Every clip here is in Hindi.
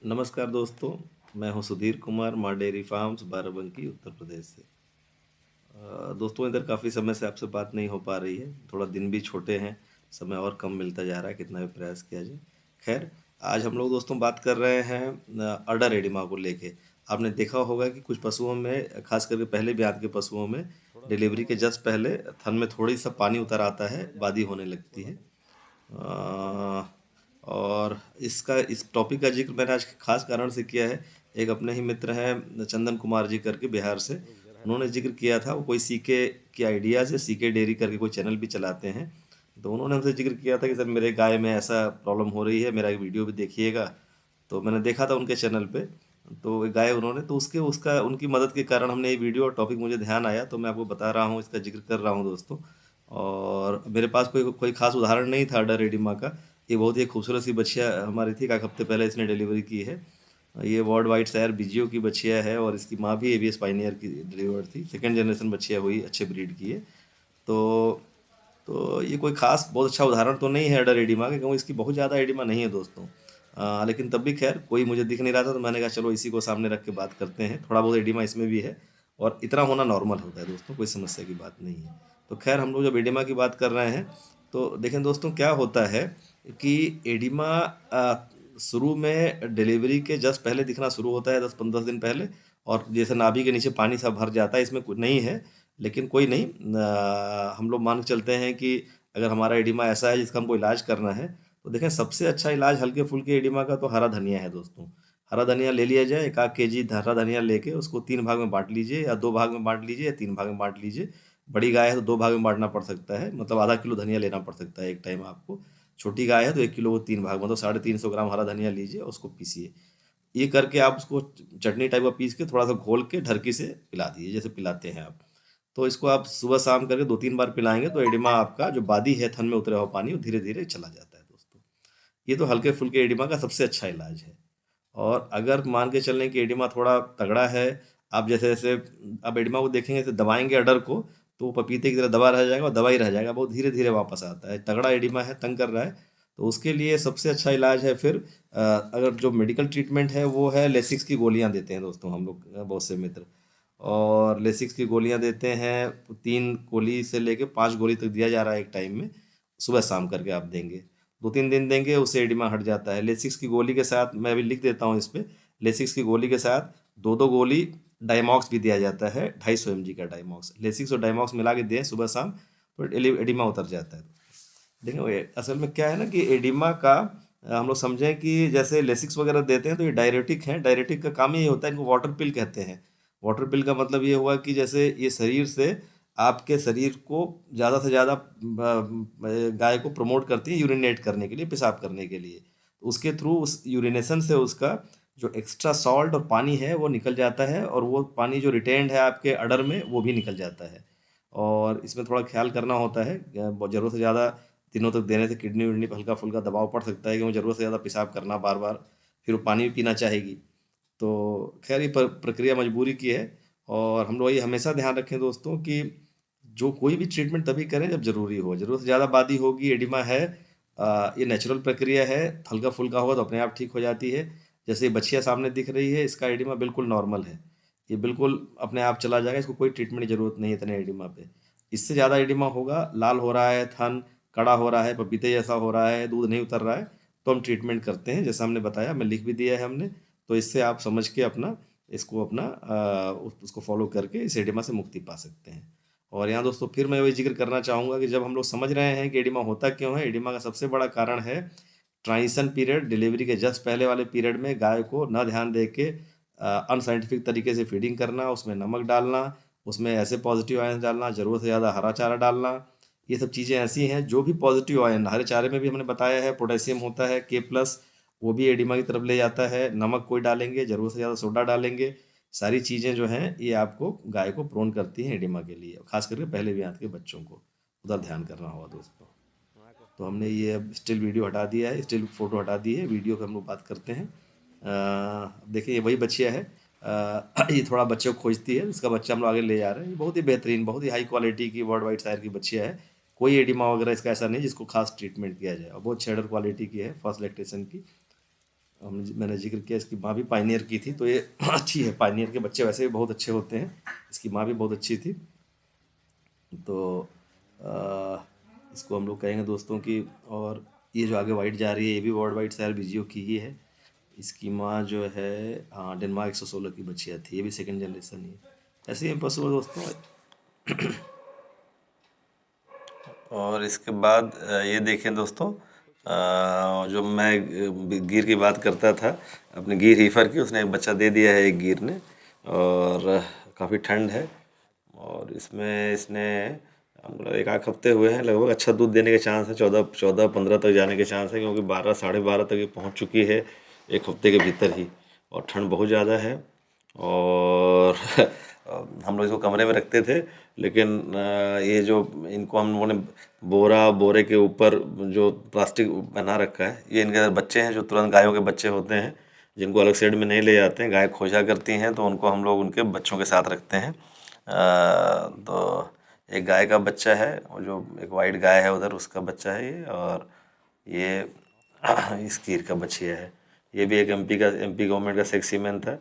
नमस्कार दोस्तों। मैं हूं सुधीर कुमार, माँ डेयरी फार्म्स, बाराबंकी, उत्तर प्रदेश से। दोस्तों, इधर काफ़ी समय से आपसे बात नहीं हो पा रही है। थोड़ा दिन भी छोटे हैं, समय और कम मिलता जा रहा है, कितना भी प्रयास किया जाए। खैर, आज हम लोग दोस्तों बात कर रहे हैं अडर एडिमा को लेके। आपने देखा होगा कि कुछ पशुओं में, खास करके पहले ब्यात के पशुओं में, डिलीवरी के जस्ट पहले थन में थोड़ी सा पानी उतर आता है, बादी होने लगती है। अ, और इस टॉपिक का जिक्र मैंने आज खास कारण से किया है। एक अपने ही मित्र हैं चंदन कुमार जी करके, बिहार से। उन्होंने जिक्र किया था, वो कोई सीके की आइडियाज़ है, सीके डेयरी करके कोई चैनल भी चलाते हैं। तो उन्होंने हमसे जिक्र किया था कि सर मेरे गाय में ऐसा प्रॉब्लम हो रही है, मेरा एक वीडियो भी देखिएगा। तो मैंने देखा था उनके चैनल पे। तो एक गाय उन्होंने, तो उसके उसका उनकी मदद के कारण हमने ये वीडियो और टॉपिक मुझे ध्यान आया, तो मैं आपको बता रहा हूँ, इसका जिक्र कर रहा हूँ दोस्तों। और मेरे पास कोई कोई खास उदाहरण नहीं था अडर एडिमा का। ये बहुत ही खूबसूरत सी बच्चिया हमारी थी, एक हफ्ते पहले इसने डिलीवरी की है। ये वर्ल्ड वाइड शायर बीजीओ की बच्चिया है, और इसकी माँ भी एवीएस पाइनियर की डिलीवर्ड थी। सेकेंड जनरेशन बच्चिया हुई, अच्छे ब्रीड की है। तो ये कोई खास बहुत अच्छा उदाहरण तो नहीं है अडर एडिमा का, क्योंकि इसकी बहुत ज़्यादा एडिमा नहीं है दोस्तों। लेकिन तब भी खैर कोई मुझे दिख नहीं रहा था, तो मैंने कहा चलो इसी को सामने रख के बात करते हैं। थोड़ा बहुत एडिमा इसमें भी है, और इतना होना नॉर्मल होता है दोस्तों, कोई समस्या की बात नहीं है। तो खैर, हम लोग जब एडिमा की बात कर रहे हैं, तो देखें दोस्तों क्या होता है कि एडिमा शुरू में डिलीवरी के जस्ट पहले दिखना शुरू होता है, 10-15 दिन पहले। और जैसे नाभि के नीचे पानी सा भर जाता है, इसमें कुछ नहीं है। लेकिन कोई नहीं, हम लोग मान के चलते हैं कि अगर हमारा एडिमा ऐसा है जिसका हमको इलाज करना है, तो देखें सबसे अच्छा इलाज हल्के फुल्के एडिमा का तो हरा धनिया है दोस्तों। हरा धनिया ले लिया जाए, 1-1 केजी हरा धनिया लेके उसको 3 भाग में बांट लीजिए, या 2 भाग में बांट लीजिए, या 3 भाग में बांट लीजिए। बड़ी गाय है तो 2 भाग में बांटना पड़ सकता है, मतलब आधा किलो धनिया लेना पड़ सकता है एक टाइम आपको। छोटी गाय है तो 1 किलो को 3 भाग, मतलब 350 ग्राम हरा धनिया लीजिए, उसको पीसिए। ये करके आप उसको चटनी टाइप का पीस के थोड़ा सा घोल के ढरकी से पिला दीजिए, जैसे पिलाते हैं आप। तो इसको आप सुबह शाम करके 2-3 बार पिलाएंगे, तो एडिमा आपका जो बादी है, थन में उतरा हुआ पानी, वो धीरे धीरे चला जाता है दोस्तों। ये तो हल्के फुल्के एडिमा का सबसे अच्छा इलाज है। और अगर मान के चलें कि एडिमा थोड़ा तगड़ा है, आप जैसे जैसे अब एडिमा को देखेंगे तो दबाएंगे अडर को, तो वो पपीते की तरह दबा रह जाएगा, और दबा ही रह जाएगा, बहुत धीरे धीरे वापस आता है। तगड़ा एडिमा है, तंग कर रहा है, तो उसके लिए सबसे अच्छा इलाज है फिर, अगर जो मेडिकल ट्रीटमेंट है वो है, लेसिक्स की गोलियां देते हैं दोस्तों हम लोग, बहुत से मित्र। और लेसिक्स की गोलियां देते हैं, 3 गोली से लेके 5 गोली तक दिया जा रहा है एक टाइम में। सुबह शाम करके आप देंगे, 2-3 दिन देंगे, उससे एडिमा हट जाता है। लेसिक्स की गोली के साथ, मैं अभी लिख देता हूँ इस पे, लेसिक्स की गोली के साथ 2-2 गोली डाइमॉक्स भी दिया जाता है, 250 mg का डाइमॉक्स। लेसिक्स और डाइमॉक्स मिला के दें सुबह शाम, तो एडिमा उतर जाता है। देखिए असल में क्या है ना कि एडिमा का, हम लोग समझें कि जैसे लेसिक्स वगैरह देते हैं तो ये डायरेटिक हैं। डायरेटिक का काम ही होता है, इनको वाटर पिल कहते हैं। वाटर पिल का मतलब ये हुआ कि जैसे ये शरीर से, आपके शरीर को ज़्यादा से ज़्यादा गाय को प्रमोट करती है यूरिनेट करने के लिए, पेशाब करने के लिए। तो उसके थ्रू, उस यूरिनेशन से उसका जो एक्स्ट्रा सॉल्ट और पानी है वो निकल जाता है, और वो पानी जो रिटेन्ड है आपके अडर में, वो भी निकल जाता है। और इसमें थोड़ा ख्याल करना होता है, ज़रूरत से ज़्यादा दिनों तक देने से किडनी विडनी पर हल्का फुल्का दबाव पड़ सकता है, क्योंकि ज़रूरत से ज़्यादा पेशाब करना बार बार, फिर वो पानी भी पीना चाहेगी। तो खैर, ये प्रक्रिया मजबूरी की है। और हम लोग ये हमेशा ध्यान रखें दोस्तों कि जो कोई भी ट्रीटमेंट तभी करें जब ज़रूरी हो। ज़रूरत से ज़्यादा बादी होगी, एडिमा है, ये नेचुरल प्रक्रिया है। हल्का फुल्का होगा तो अपने आप ठीक हो जाती है। जैसे ये बच्चिया सामने दिख रही है, इसका एडिमा बिल्कुल नॉर्मल है। ये बिल्कुल अपने आप चला जाएगा, इसको कोई ट्रीटमेंट की ज़रूरत नहीं है इतने एडिमा पे। इससे ज़्यादा एडिमा होगा, लाल हो रहा है थन, कड़ा हो रहा है, पपीते जैसा हो रहा है, दूध नहीं उतर रहा है, तो हम ट्रीटमेंट करते हैं, जैसा हमने बताया, मैं लिख भी दिया है हमने। तो इससे आप समझ के अपना, इसको अपना उसको फॉलो करके इस एडिमा से मुक्ति पा सकते हैं। और यहाँ दोस्तों फिर मैं वही जिक्र करना चाहूँगा कि जब हम लोग समझ रहे हैं कि एडिमा होता क्यों है, एडिमा का सबसे बड़ा कारण है ट्रांजिशन पीरियड। डिलीवरी के जस्ट पहले वाले पीरियड में गाय को न ध्यान दे के अनसाइंटिफिक तरीके से फीडिंग करना, उसमें नमक डालना, उसमें ऐसे पॉजिटिव आयन डालना, ज़रूरत से ज़्यादा हरा चारा डालना। ये सब चीज़ें ऐसी हैं, जो भी पॉजिटिव आयन हरे चारे में भी हमने बताया है, पोटेशियम होता है K+, वो भी एडिमा की तरफ ले जाता है। नमक कोई डालेंगे, ज़रूरत से ज़्यादा सोडा डालेंगे, सारी चीज़ें जो हैं ये आपको, गाय को प्रोन करती हैं एडिमा के लिए, खास करके पहले ब्यात के बच्चों को। उधर ध्यान करना होगा दोस्तों। तो हमने ये अब स्टिल वीडियो हटा दिया है, स्टिल फोटो हटा दी है, वीडियो पे हम लोग बात करते हैं। देखिए ये वही बच्चिया है। ये थोड़ा बच्चे को खोजती है, इसका बच्चा हम लोग आगे ले जा रहे हैं। ये बहुत ही बेहतरीन, बहुत ही हाई क्वालिटी की वर्ल्ड वाइड शायर की बच्चिया है। कोई एडिमा वगैरह इसका ऐसा नहीं जिसको खास ट्रीटमेंट किया जाए, और बहुत शेडर क्वालिटी की है, फर्स्ट लैक्टेशन की। मैंने जिक्र किया, इसकी माँ भी पायनियर की थी, तो ये अच्छी है। पायनियर के बच्चे वैसे भी बहुत अच्छे होते हैं, इसकी माँ भी बहुत अच्छी थी। तो अ, इसको हम लोग कहेंगे दोस्तों कि, और ये जो आगे वाइट जा रही है ये भी वर्ल्ड वाइड शायर बीजियो की ही है। इसकी माँ जो है, हाँ, डेनमार्क 116 की बच्चियाँ थी, ये भी सेकंड जनरेशन ही है। ऐसे ही पशु है दोस्तों। और इसके बाद ये देखें दोस्तों, जो मैं गिर की बात करता था, अपने गिर हीफर की, उसने एक बच्चा दे दिया है एक गिर ने। और काफ़ी ठंड है, और इसमें इसने मतलब एक आध हफ्ते हुए हैं लगभग। अच्छा दूध देने के चांस है, 14-15 तक जाने के चांस है, क्योंकि 12 12:30 तक ये पहुंच चुकी है एक हफ्ते के भीतर ही। और ठंड बहुत ज़्यादा है, और हम लोग इसको कमरे में रखते थे, लेकिन ये जो इनको हम लोगों ने बोरे के ऊपर जो प्लास्टिक बना रखा है, ये इनके बच्चे हैं जो तुरंत गायों के बच्चे होते हैं, जिनको अलग शेड में नहीं ले जाते हैं। गाय खोजा करती हैं तो उनको हम लोग उनके बच्चों के साथ रखते हैं। तो एक गाय का बच्चा है, और जो एक वाइट गाय है उधर, उसका बच्चा है ये। और ये इस गिर का बछिया है। ये भी एक एमपी गवर्नमेंट का सेक्सीमेन था।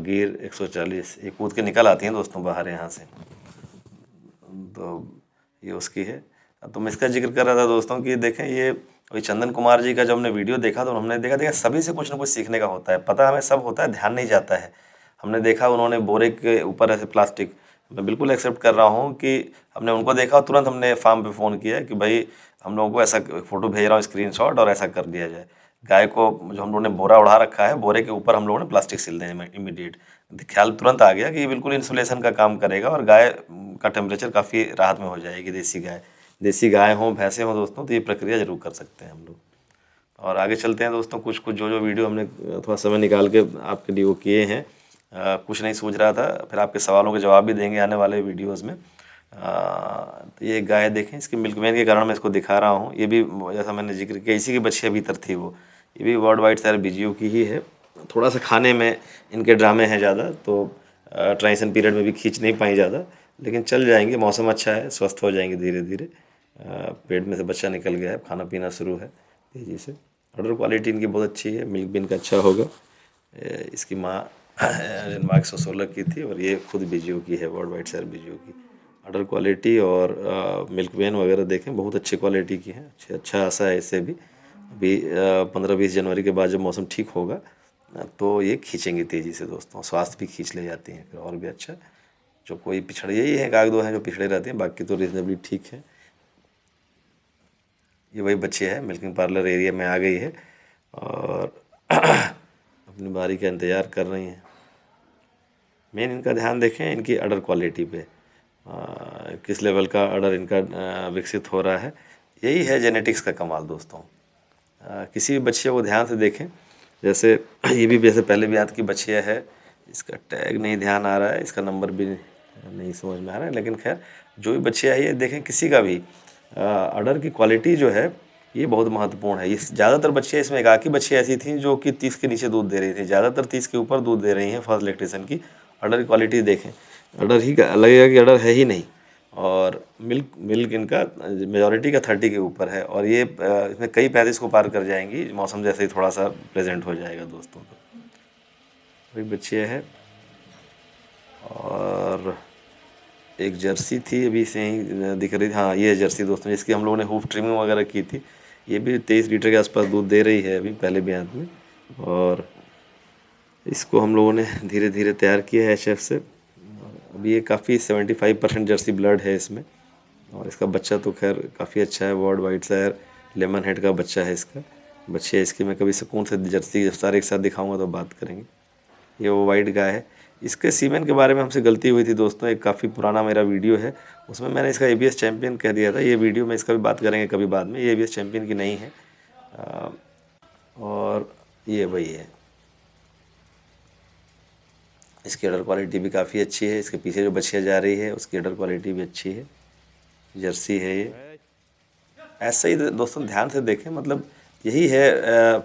गिर 140 ये कूद के निकल आती हैं दोस्तों बाहर यहाँ से। तो ये उसकी है। तो मैं इसका जिक्र कर रहा था दोस्तों कि देखें, ये वही चंदन कुमार जी का जब हमने वीडियो देखा, तो हमने देखा सभी से कुछ ना कुछ सीखने का होता है। पता हमें सब होता है, ध्यान नहीं जाता है। हमने देखा उन्होंने बोरे के ऊपर ऐसे प्लास्टिक, मैं बिल्कुल एक्सेप्ट कर रहा हूँ कि हमने उनको देखा और तुरंत हमने फार्म पे फ़ोन किया कि भाई हम लोगों को ऐसा फ़ोटो भेज रहा हूँ स्क्रीनशॉट, और ऐसा कर दिया जाए। गाय को जो हम लोगों ने बोरा उड़ा रखा है, बोरे के ऊपर हम लोगों ने प्लास्टिक सिल दें इमीडिएट। ख्याल तुरंत आ गया कि ये बिल्कुल इंसुलेशन का काम करेगा, और गाय का टेम्परेचर काफ़ी राहत में हो जाएगी। देसी गाय हों, भैंसे हों दोस्तों, तो ये प्रक्रिया ज़रूर कर सकते हैं हम लोग। और आगे चलते हैं दोस्तों। कुछ कुछ जो वीडियो हमने थोड़ा समय निकाल के आपके लिए वो किए हैं। कुछ नहीं सूझ रहा था, फिर आपके सवालों के जवाब भी देंगे आने वाले वीडियोज़ में। तो ये गाय देखें, इसकी मिल्कवेन के कारण मैं इसको दिखा रहा हूँ। ये भी जैसा मैंने जिक्र किया, इसी की बच्चियाँ भीतर थी वो। ये भी वर्ल्ड वाइड शायर बीजियो की ही है। थोड़ा सा खाने में इनके ड्रामे हैं ज़्यादा, तो ट्रांजिशन पीरियड में भी खींच नहीं पाई ज़्यादा, लेकिन चल जाएंगे। मौसम अच्छा है, स्वस्थ हो जाएंगे धीरे धीरे। पेट में से बच्चा निकल गया है, खाना पीना शुरू है तेज़ी से। ऑर्डर क्वालिटी इनकी बहुत अच्छी है, मिल्क भी इनका अच्छा होगा। इसकी माँ डेनमार्क 116 की थी, और ये खुद बीजियो की है, वर्ल्ड वाइड शायर बीजियो की। ऑर्डर क्वालिटी और मिल्क वेन वगैरह देखें, बहुत अच्छी क्वालिटी की है। अच्छा आशा है इससे भी। अभी 15-20 जनवरी के बाद जब मौसम ठीक होगा, तो ये खींचेंगी तेज़ी से दोस्तों। स्वास्थ्य भी खींच ले जाती हैं फिर, और भी अच्छा। जो कोई पिछड़े, यही है, एक दो हैं जो पिछड़े रहते हैं, बाकी तो रीजनेबली ठीक है। ये वही बच्चे है, मिल्किंग पार्लर एरिया में आ गई है, और अपनी बारी का इंतज़ार कर रही हैं। मेन इनका ध्यान देखें इनकी अडर क्वालिटी पे, किस लेवल का अडर इनका विकसित हो रहा है। यही है जेनेटिक्स का कमाल दोस्तों। किसी भी बच्चे को ध्यान से देखें, जैसे ये भी जैसे पहले भी याद की बच्चिया है, इसका टैग नहीं ध्यान आ रहा है, इसका नंबर भी नहीं समझ में आ रहा है, लेकिन खैर जो भी बच्चिया है, ये देखें किसी का भी अडर की क्वालिटी जो है ये बहुत महत्वपूर्ण है। ये ज़्यादातर बच्चियाँ, इसमें एकाकी बच्चियाँ ऐसी थी जो कि 30 के नीचे दूध दे रही थी, ज़्यादातर 30 के ऊपर दूध दे रही हैं फर्स्ट लैक्टेशन की। अडर की क्वालिटी देखें, अडर ही लगेगा कि अडर है ही नहीं। और मिल्क मिल्क इनका मेजॉरिटी का 30 के ऊपर है, और ये इसमें कई 35 को पार कर जाएंगी मौसम जैसे ही थोड़ा सा प्रेजेंट हो जाएगा दोस्तों। तो वही बच्चे है। और एक जर्सी थी अभी से ही दिख रही थी, हाँ ये जर्सी दोस्तों, जिसकी हम लोगों ने हूफ ट्रिमिंग वगैरह की थी। ये भी 23 लीटर के आसपास दूध दे रही है अभी पहले बयान में। और इसको हम लोगों ने धीरे धीरे तैयार किया है एचएफ से। अभी ये काफ़ी 75% जर्सी ब्लड है इसमें, और इसका बच्चा तो खैर काफ़ी अच्छा है। वर्ल्ड वाइड शायर लेमन हेड का बच्चा है इसका। बच्चे इसकी मैं कभी सुकून से जर्सी सारे एक साथ दिखाऊंगा तो बात करेंगे। ये वो वाइट गाय है। इसके सीमेन के बारे में हमसे गलती हुई थी दोस्तों, एक काफ़ी पुराना मेरा वीडियो है, उसमें मैंने इसका एबीएस चैंपियन कह दिया था। ये वीडियो में इसका भी बात करेंगे कभी बाद में। ये एबीएस चैंपियन की नहीं है। और ये वही है। इसकी अडर क्वालिटी भी काफ़ी अच्छी है। इसके पीछे जो बछिया जा रही है उसकी अडर क्वालिटी भी अच्छी है। जर्सी है ये। ऐसा ही दोस्तों ध्यान से देखें, मतलब यही है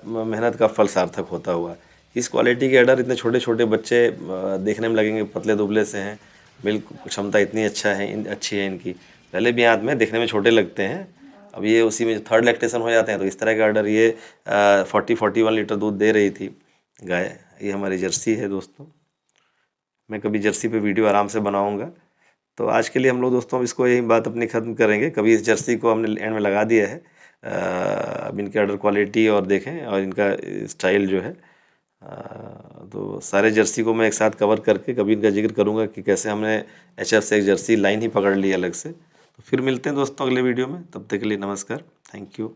मेहनत का फल सार्थक होता हुआ। इस क्वालिटी के अडर, इतने छोटे छोटे बच्चे देखने में लगेंगे पतले दुबले से हैं, मिल्क क्षमता इतनी अच्छी है इनकी। पहले भी हाथ में देखने में छोटे लगते हैं, अब ये उसी में थर्ड लैक्टेशन हो जाते हैं, तो इस तरह का ऑर्डर ये 40-41 लीटर दूध दे रही थी गाय। ये हमारी जर्सी है दोस्तों। मैं कभी जर्सी पे वीडियो आराम से बनाऊंगा। तो आज के लिए हम लोग दोस्तों इसको यही बात अपनी ख़त्म करेंगे। कभी इस जर्सी को हमने एंड में लगा दिया है। अब इनके ऑर्डर क्वालिटी और देखें और इनका स्टाइल जो है, तो सारे जर्सी को मैं एक साथ कवर करके कभी इनका जिक्र करूंगा कि कैसे हमने HF से एक जर्सी लाइन ही पकड़ ली अलग से। तो फिर मिलते हैं दोस्तों अगले वीडियो में। तब तक के लिए नमस्कार, थैंक यू।